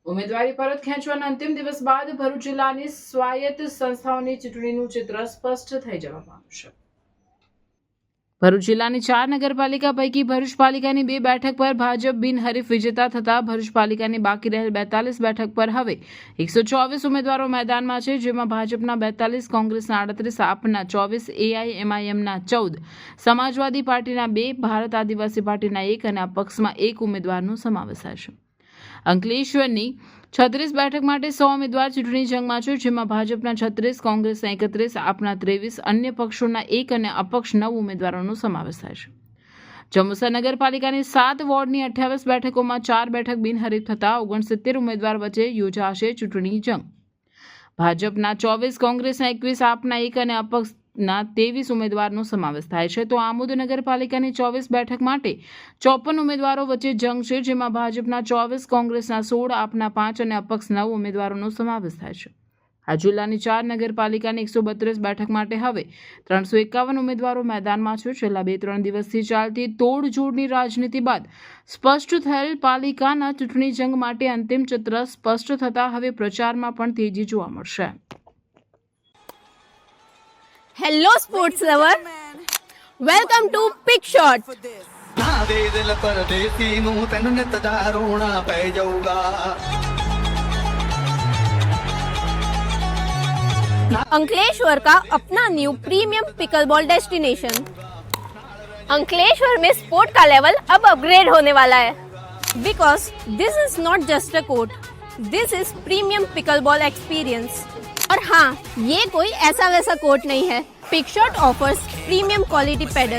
ઉમેદવારી પરત ખેંચવાના અંતિમ દિવસ બાદ ભરૂચ જિલ્લાની સ્વાયત્ત સંસ્થાઓની ચૂંટણીનું ચિત્ર સ્પષ્ટ થઈ જવા પામ્યું છે. ભરૂચ જિલ્લાની 4 નગરપાલિકા પૈકી ભરૂચ પાલિકાની 2 બેઠક પર ભાજપ બિનહરીફ વિજેતા થતા ભરૂચ પાલિકાની બાકી રહેલ 42 બેઠક પર હવે 124 ઉમેદવારો મેદાનમાં છે, જેમાં ભાજપના 42, કોંગ્રેસના 38, આપના 24, એઆઈએમઆઈએમના 14, સમાજવાદી પાર્ટીના 2, ભારત આદિવાસી પાર્ટીના 1 અને અપક્ષમાં 1 ઉમેદવારનો સમાવેશ થાય છે. અંકલેશ્વરની 36 બેઠક માટે 100 ઉમેદવાર ચૂંટણી જંગમાં છે, જેમાં ભાજપના 36, કોંગ્રેસના 31, આપના 23, અન્ય પક્ષોના 1 અને અપક્ષ 9 ઉમેદવારોનો સમાવેશ થાય છે. જંબુસર નગરપાલિકાની 7 વોર્ડની 28 બેઠકોમાં 4 બેઠક બિનહરીફ થતા 69 ઉમેદવાર વચ્ચે યોજાશે ચૂંટણી જંગ. ભાજપના 24, કોંગ્રેસના 21, આપના 1 અને અપક્ષના 23 ઉમેદવારનો સમાવેશ થાય છે. તો આમોદ નગરપાલિકાની 24 બેઠક માટે 54 ઉમેદવારો વચ્ચે જંગ છે, જેમાં ભાજપના 24, કોંગ્રેસના 16, આપના 5 અને અપક્ષ 9 ઉમેદવારોનો સમાવેશ થાય છે. આ જિલ્લાની 4 નગરપાલિકાની 132 બેઠક માટે હવે 351 ઉમેદવારો મેદાનમાં છે. છેલ્લા 2-3 દિવસથી ચાલતી તોડજોડની રાજનીતિ બાદ સ્પષ્ટ થયેલ પાલિકાના ચૂંટણી જંગ માટે અંતિમ ચિત્ર સ્પષ્ટ થતા હવે પ્રચારમાં પણ તેજી જોવા મળશે. Hello sports lover, welcome to Pick Shot. Ankleshwar का अपना new premium pickleball destination. Ankleshwar में स्पोर्ट का लेवल अब अपग्रेड होने वाला है, because this is not just a court, this is premium pickleball experience. और हाँ, ये कोई ऐसा वैसा कोर्ट नहीं है. Pick Shot offers premium quality pedal